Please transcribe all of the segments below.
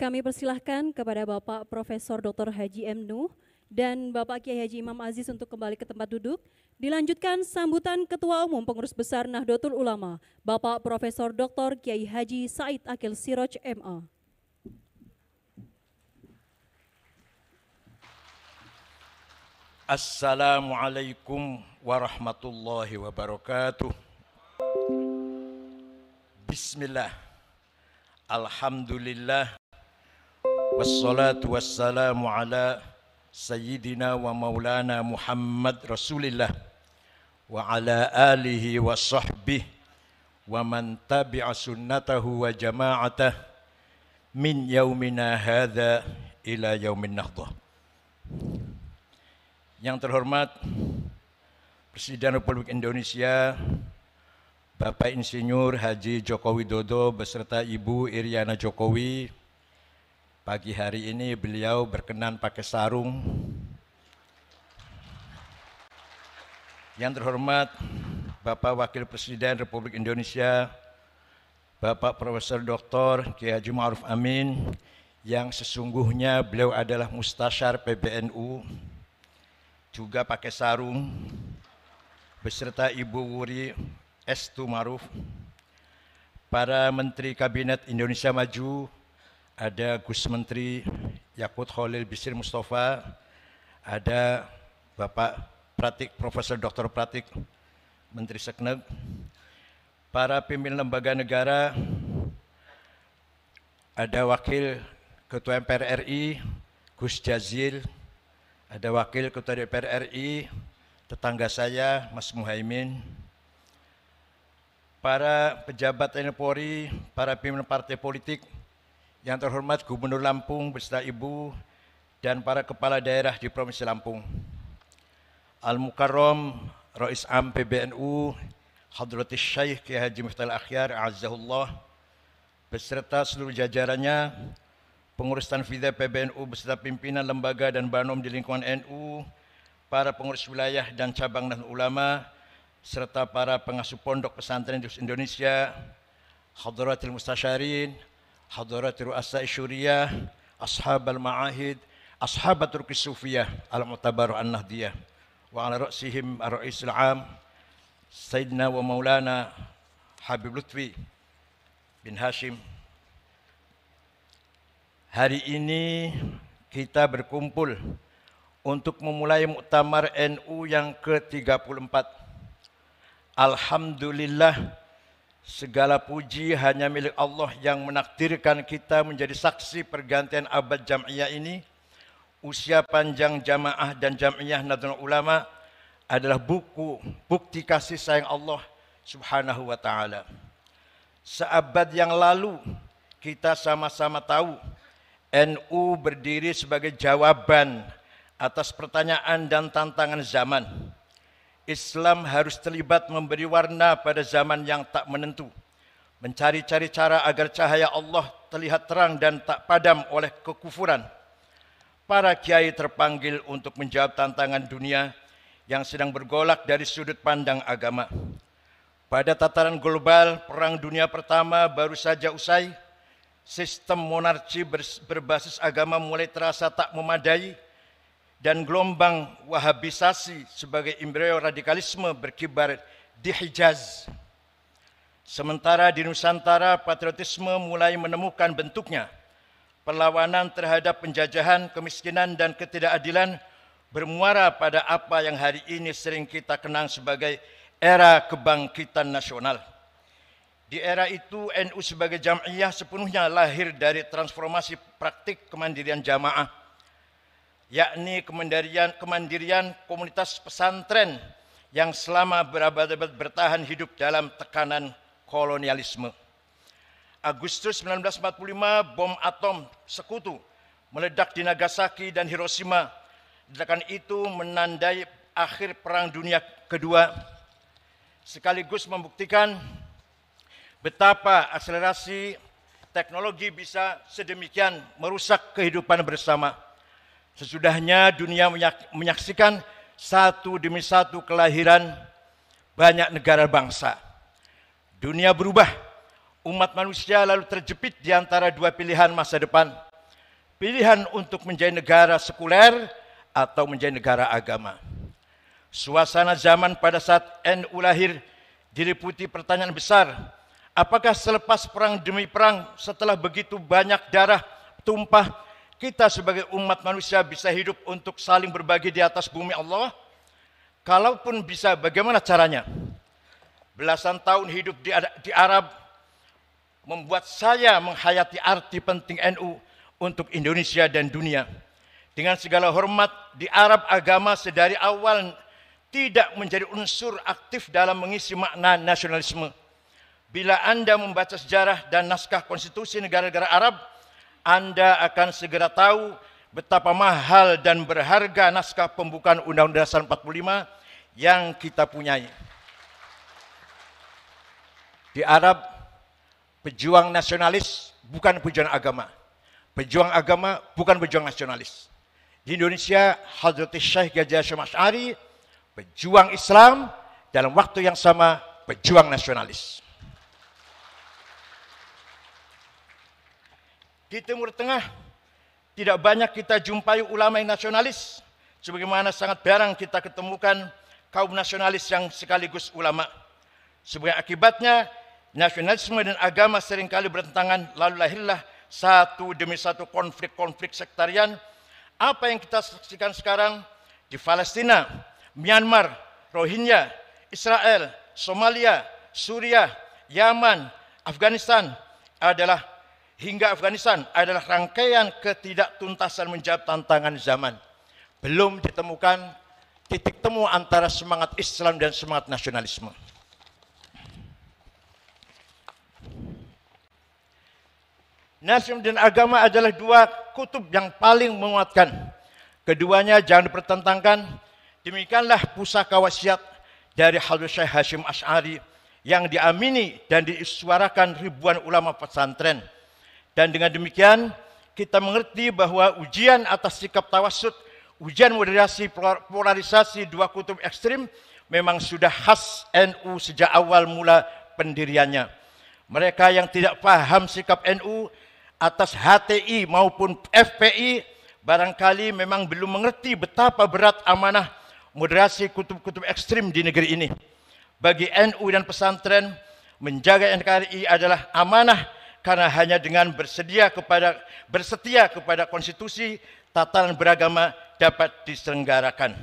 Kami persilahkan kepada Bapak Profesor Dr. Haji M. Nuh dan Bapak Kiai Haji Imam Aziz untuk kembali ke tempat duduk. Dilanjutkan sambutan Ketua Umum Pengurus Besar Nahdlatul Ulama, Bapak Profesor Dr. Kiai Haji Said Akil Siroj MA. Assalamualaikum warahmatullahi wabarakatuh. Bismillah, alhamdulillah, wassalatu wassalamu ala sayyidina wa maulana Muhammad Rasulillah wa ala alihi wa sahbihi wa man tabi'a sunnatahu wa jama'atah min yaumina hadha ila yaumin nahdah. Yang terhormat Presiden Republik Indonesia Bapak Insinyur Haji Joko Widodo beserta Ibu Iriana Jokowi, pagi hari ini beliau berkenan pakai sarung. Yang terhormat Bapak Wakil Presiden Republik Indonesia Bapak Profesor Dr. Kiai Haji Ma'ruf Amin, yang sesungguhnya beliau adalah Mustasyar PBNU, juga pakai sarung, beserta Ibu Wuri Estu Ma'ruf, para Menteri Kabinet Indonesia Maju, ada Gus Menteri Yakut Khalil Bisri Mustafa, ada Bapak Pratik, Profesor Dr. Pratik, Menteri Sekneg, para pimpinan lembaga negara, ada Wakil Ketua MPR RI, Gus Jazil, ada Wakil Ketua DPR RI, tetangga saya, Mas Muhaimin, para pejabat TNI Polri, para pimpinan partai politik, yang terhormat Gubernur Lampung beserta Ibu, dan para kepala daerah di Provinsi Lampung. Al-Mukarram, Rais Am PBNU, Hadratis Syekh Kiai Haji Miftahul Akhyar, Azzahullah, beserta seluruh jajarannya, pengurus Tanfidha PBNU beserta pimpinan lembaga dan banom di lingkungan NU, para pengurus wilayah dan cabang Nahdlatul Ulama, serta para pengasuh pondok pesantren di Indonesia, Hadratil Mustasyarin, Hadratil Ru'asa Isyuriyah, Ashabal Ma'ahid, Ashabatul Kisufiyah, Al-Mu'tabar An-Nahdiyah, wa ala ra'sihim ar-Ra'isul Am, Sayyidina wa Maulana Habib Lutfi bin Hashim. Hari ini kita berkumpul untuk memulai Muktamar NU yang ke-34. Alhamdulillah, segala puji hanya milik Allah yang menakdirkan kita menjadi saksi pergantian abad jam'iyah ini. Usia panjang jamaah dan jam'iyah Nahdlatul Ulama adalah bukti kasih sayang Allah Subhanahu wa Ta'ala. Seabad yang lalu kita sama-sama tahu NU berdiri sebagai jawaban atas pertanyaan dan tantangan zaman. Islam harus terlibat memberi warna pada zaman yang tak menentu, mencari-cari cara agar cahaya Allah terlihat terang dan tak padam oleh kekufuran. Para kiai terpanggil untuk menjawab tantangan dunia yang sedang bergolak dari sudut pandang agama. Pada tataran global, Perang Dunia Pertama baru saja usai. Sistem monarki berbasis agama mulai terasa tak memadai, dan gelombang wahabisasi sebagai embrio radikalisme berkibar di Hijaz. Sementara di Nusantara, patriotisme mulai menemukan bentuknya. Perlawanan terhadap penjajahan, kemiskinan, dan ketidakadilan bermuara pada apa yang hari ini sering kita kenang sebagai era kebangkitan nasional. Di era itu, NU sebagai jam'iyah sepenuhnya lahir dari transformasi praktik kemandirian jamaah, yakni kemandirian komunitas pesantren yang selama berabad-abad bertahan hidup dalam tekanan kolonialisme. Agustus 1945, bom atom sekutu meledak di Nagasaki dan Hiroshima. Ledakan itu menandai akhir Perang Dunia Kedua, sekaligus membuktikan betapa akselerasi teknologi bisa sedemikian merusak kehidupan bersama. Sesudahnya dunia menyaksikan satu demi satu kelahiran banyak negara bangsa. Dunia berubah, umat manusia lalu terjepit di antara dua pilihan masa depan. pilihan untuk menjadi negara sekuler atau menjadi negara agama. Suasana zaman pada saat NU lahir diliputi pertanyaan besar. Apakah selepas perang demi perang, setelah begitu banyak darah tumpah, kita sebagai umat manusia bisa hidup untuk saling berbagi di atas bumi Allah? Kalaupun bisa, bagaimana caranya? Belasan tahun hidup di Arab membuat saya menghayati arti penting NU untuk Indonesia dan dunia. Dengan segala hormat, di Arab agama sedari awal tidak menjadi unsur aktif dalam mengisi makna nasionalisme. Bila Anda membaca sejarah dan naskah konstitusi negara-negara Arab, Anda akan segera tahu betapa mahal dan berharga naskah pembukaan Undang-Undang Dasar 45 yang kita punyai. Di Arab, pejuang nasionalis bukan pejuang agama. Pejuang agama bukan pejuang nasionalis. Di Indonesia, Hadrat Syekh Ghazi Hasyim Asy'ari, pejuang Islam, dalam waktu yang sama pejuang nasionalis. Di Timur Tengah, tidak banyak kita jumpai ulama yang nasionalis, sebagaimana sangat jarang kita ketemukan kaum nasionalis yang sekaligus ulama. Sebagai akibatnya, nasionalisme dan agama seringkali bertentangan, lalu lahirlah satu demi satu konflik-konflik sektarian. Apa yang kita saksikan sekarang di Palestina, Myanmar, Rohingya, Israel, Somalia, Suriah, Yaman, Afghanistan adalah rangkaian ketidaktuntasan menjawab tantangan zaman. Belum ditemukan titik temu antara semangat Islam dan semangat nasionalisme. Nasionalisme dan agama adalah dua kutub yang paling menguatkan. Keduanya jangan dipertentangkan. Demikianlah pusaka wasiat dari Hadrat Syekh Hasyim Asy'ari yang diamini dan disuarakan ribuan ulama pesantren. Dan dengan demikian kita mengerti bahwa ujian atas sikap tawassut, ujian moderasi polarisasi dua kutub ekstrim memang sudah khas NU sejak awal mula pendiriannya. Mereka yang tidak paham sikap NU atas HTI maupun FPI barangkali memang belum mengerti betapa berat amanah moderasi kutub-kutub ekstrim di negeri ini. Bagi NU dan pesantren, menjaga NKRI adalah amanah karena hanya dengan bersetia kepada konstitusi, tatanan beragama dapat diselenggarakan.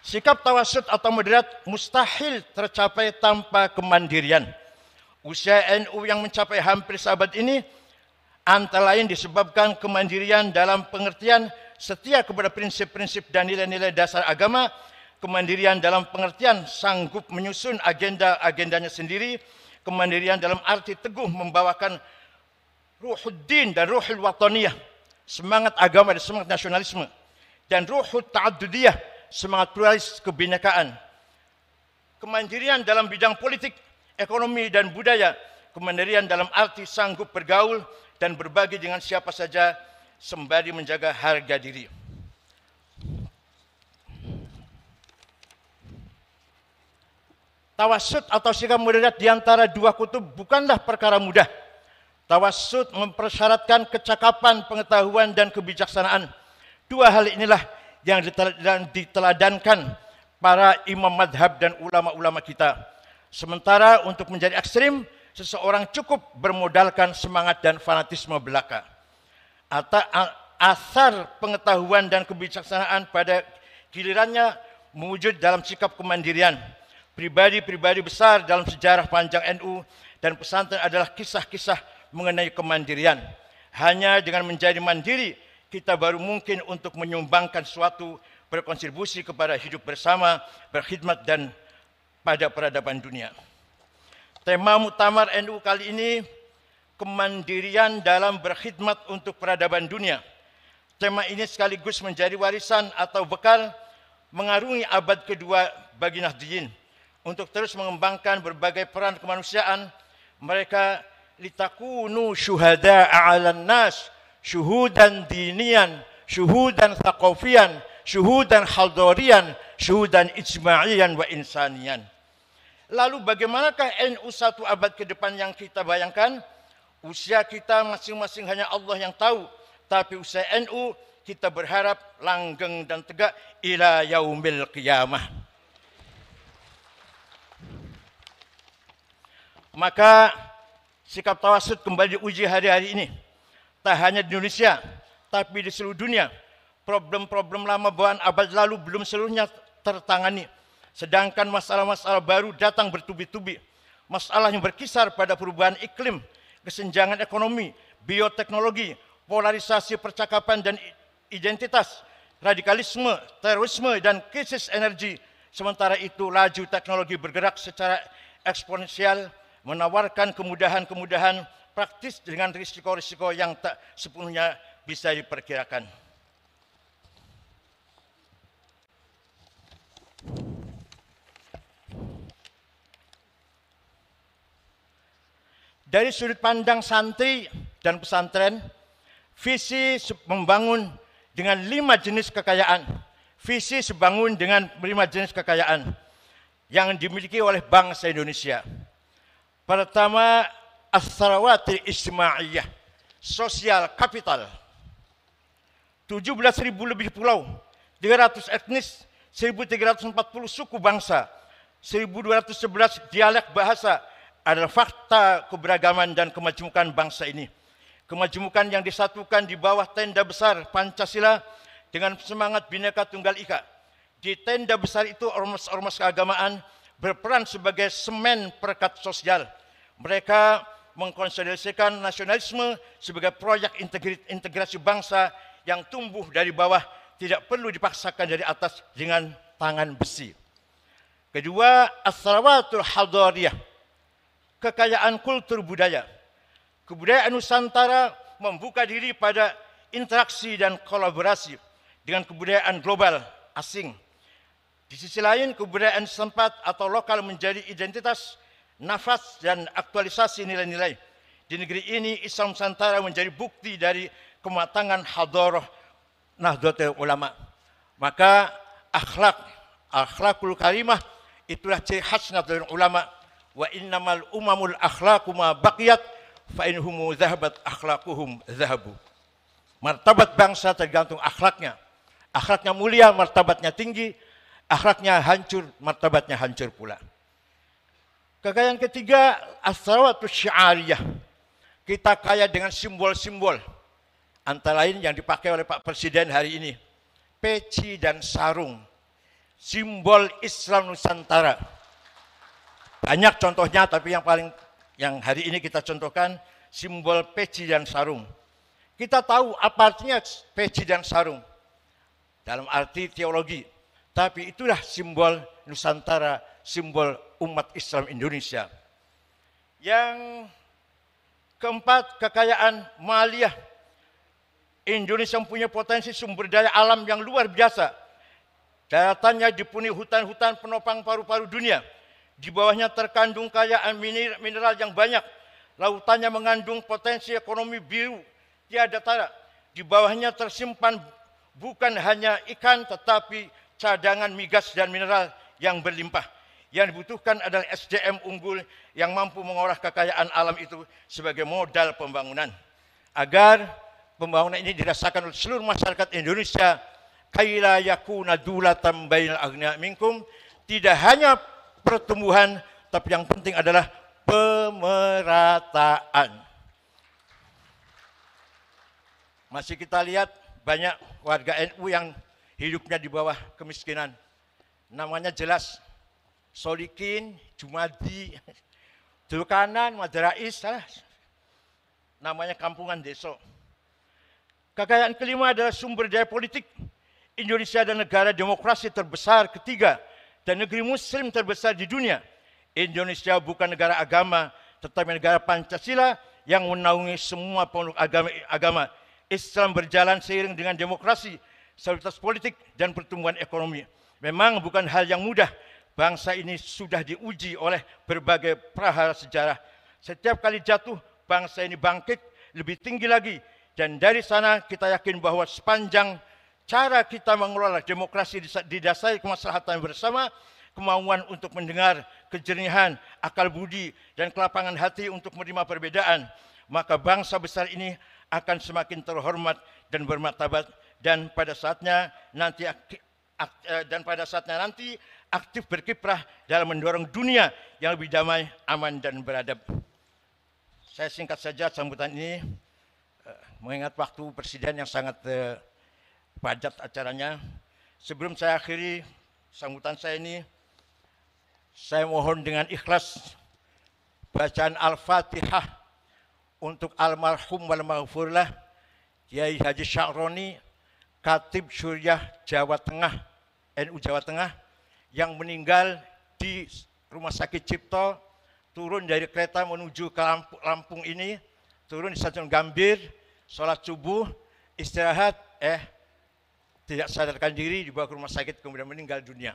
Sikap tawassut atau moderat mustahil tercapai tanpa kemandirian. Usia NU yang mencapai hampir seabad ini antara lain disebabkan kemandirian dalam pengertian setia kepada prinsip-prinsip dan nilai-nilai dasar agama, kemandirian dalam pengertian sanggup menyusun agenda-agendanya sendiri, kemandirian dalam arti teguh membawakan ruhuddin dan ruhul wataniyah, semangat agama dan semangat nasionalisme, dan ruhul ta'addudiyah, semangat pluralis kebinekaan. Kemandirian dalam bidang politik, ekonomi dan budaya, kemandirian dalam arti sanggup bergaul dan berbagi dengan siapa saja sembari menjaga harga diri. Tawassut atau sikap moderat di antara dua kutub bukanlah perkara mudah. Tawassut mempersyaratkan kecakapan, pengetahuan dan kebijaksanaan. Dua hal inilah yang diteladankan para imam madhab dan ulama-ulama kita. Sementara untuk menjadi ekstrim, seseorang cukup bermodalkan semangat dan fanatisme belaka. Asar pengetahuan dan kebijaksanaan pada gilirannya mewujud dalam sikap kemandirian. Pribadi-pribadi besar dalam sejarah panjang NU dan pesantren adalah kisah-kisah mengenai kemandirian. Hanya dengan menjadi mandiri, kita baru mungkin untuk menyumbangkan suatu berkontribusi kepada hidup bersama, berkhidmat dan pada peradaban dunia. Tema muktamar NU kali ini, kemandirian dalam berkhidmat untuk peradaban dunia. Tema ini sekaligus menjadi warisan atau bekal mengarungi abad kedua bagi Nahdliyin. Untuk terus mengembangkan berbagai peran kemanusiaan, mereka litakunu syuhada'a 'alan nas, syuhudan dinian, syuhudan thaqafiyan, syuhudan haldorian, syuhudan ijma'iyan wa insanian. Lalu bagaimanakah NU satu abad ke depan yang kita bayangkan? Usia kita masing-masing hanya Allah yang tahu, tapi usia NU kita berharap langgeng dan tegak ila yaumil qiyamah. Maka sikap tawasud kembali diuji hari-hari ini. Tak hanya di Indonesia, tapi di seluruh dunia. Problem-problem lama bawaan abad lalu belum seluruhnya tertangani. Sedangkan masalah-masalah baru datang bertubi-tubi. Masalah yang berkisar pada perubahan iklim, kesenjangan ekonomi, bioteknologi, polarisasi percakapan dan identitas, radikalisme, terorisme, dan krisis energi. Sementara itu, laju teknologi bergerak secara eksponensial, menawarkan kemudahan-kemudahan praktis dengan risiko-risiko yang tak sepenuhnya bisa diperkirakan. Dari sudut pandang santri dan pesantren, visi membangun dengan 5 jenis kekayaan. Visi sebangun dengan 5 jenis kekayaan yang dimiliki oleh bangsa Indonesia. Pertama, as-sarawatil ijtimaiyah, sosial kapital. 17.000 lebih pulau, 300 etnis, 1.340 suku bangsa, 1.211 dialek bahasa, adalah fakta keberagaman dan kemajemukan bangsa ini. Kemajemukan yang disatukan di bawah tenda besar Pancasila dengan semangat Bhinneka Tunggal Ika. Di tenda besar itu ormas-ormas keagamaan berperan sebagai semen perekat sosial. Mereka mengkonsolidasikan nasionalisme sebagai proyek integrasi bangsa yang tumbuh dari bawah, tidak perlu dipaksakan dari atas dengan tangan besi. Kedua, as-sarawatul hadariyah, kekayaan kultur budaya. Kebudayaan Nusantara membuka diri pada interaksi dan kolaborasi dengan kebudayaan global asing. Di sisi lain, kebudayaan setempat atau lokal menjadi identitas, nafas, dan aktualisasi nilai-nilai. Di negeri ini, Islam Nusantara menjadi bukti dari kematangan hadarah Nahdlatul Ulama. Maka akhlakul karimah itulah ciri khas Nahdlatul Ulama. Wa innamal umamul akhlaqu ma baqiyat fa inhum dhahabat akhlaquhum dhahabu. Martabat bangsa tergantung akhlaknya. Akhlaknya mulia, martabatnya tinggi. Akhlaknya hancur, martabatnya hancur pula. Kekayaan ketiga, as-sarawatus syiariyah. Kita kaya dengan simbol-simbol. Antara lain yang dipakai oleh Pak Presiden hari ini. Peci dan sarung. Simbol Islam Nusantara. Banyak contohnya, tapi yang hari ini kita contohkan simbol peci dan sarung. Kita tahu apa artinya peci dan sarung dalam arti teologi, tapi itulah simbol Nusantara, simbol umat Islam Indonesia. Yang keempat, kekayaan maliyah. Indonesia mempunyai potensi sumber daya alam yang luar biasa. Daratannya dipenuhi hutan-hutan penopang paru-paru dunia. Di bawahnya terkandung kekayaan mineral yang banyak. Lautannya mengandung potensi ekonomi biru tiada tara. Di bawahnya tersimpan bukan hanya ikan, tetapi cadangan migas dan mineral yang berlimpah. Yang dibutuhkan adalah SDM unggul yang mampu mengolah kekayaan alam itu sebagai modal pembangunan. Agar pembangunan ini dirasakan oleh seluruh masyarakat Indonesia, kaila yakuna dulatan bainal aghnia minkum, tidak hanya pertumbuhan, tapi yang penting adalah pemerataan. Masih kita lihat banyak warga NU yang hidupnya di bawah kemiskinan. Namanya jelas, Solikin, Jumadi, Dulkanan, Maderais, namanya kampungan desa. Kekayaan kelima adalah sumber daya politik. Indonesia adalah negara demokrasi terbesar ketiga dan negeri muslim terbesar di dunia. Indonesia bukan negara agama, tetapi negara Pancasila yang menaungi semua pemeluk agama. Islam berjalan seiring dengan demokrasi, stabilitas politik, dan pertumbuhan ekonomi. Memang bukan hal yang mudah. Bangsa ini sudah diuji oleh berbagai prahara sejarah. Setiap kali jatuh, bangsa ini bangkit lebih tinggi lagi. Dan dari sana kita yakin bahwa sepanjang cara kita mengelola demokrasi didasari kemaslahatan bersama, kemauan untuk mendengar, kejernihan, akal budi, dan kelapangan hati untuk menerima perbedaan, maka bangsa besar ini akan semakin terhormat dan bermartabat, dan pada saatnya nanti aktif berkiprah dalam mendorong dunia yang lebih damai, aman dan beradab. Saya singkat saja sambutan ini, mengingat waktu Presiden yang sangat padat acaranya. Sebelum saya akhiri sambutan saya ini, saya mohon dengan ikhlas bacaan Al-Fatihah untuk almarhum wal maghfurlah Kiai Haji Sya'roni, Khatib Syuriah Jawa Tengah, NU Jawa Tengah, yang meninggal di Rumah Sakit Cipto, turun dari kereta menuju ke Lampung ini, turun di Stasiun Gambir, sholat subuh, istirahat, tidak sadarkan diri, dibawa ke rumah sakit, kemudian meninggal dunia.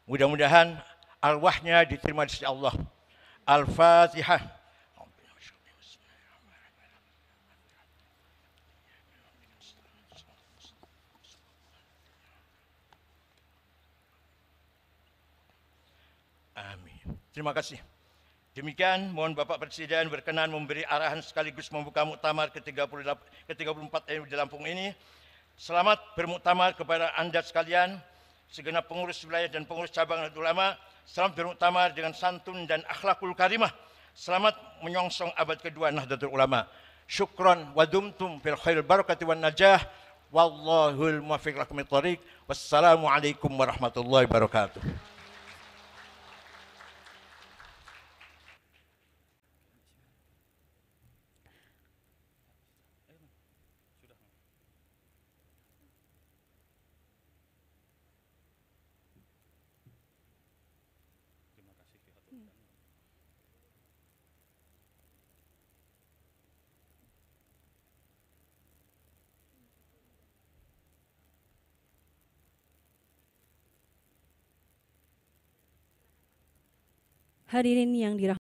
Mudah-mudahan arwahnya diterima di sisi Allah. Al-Fatihah. Amin. Terima kasih. Demikian, mohon Bapak Presiden berkenan memberi arahan sekaligus membuka muktamar ke-34 di Lampung ini. Selamat bermuktamar kepada Anda sekalian, segenap pengurus wilayah dan pengurus cabang Nahdlatul Ulama. Selamat bermuktamar dengan santun dan akhlakul karimah. Selamat menyongsong abad kedua Nahdlatul Ulama. Syukran wa dumtum fil khairil barakati wan najah. Wallahul muwaffiq lakum thoriq. Wassalamualaikum warahmatullahi wabarakatuh. Hadirin yang dirahmati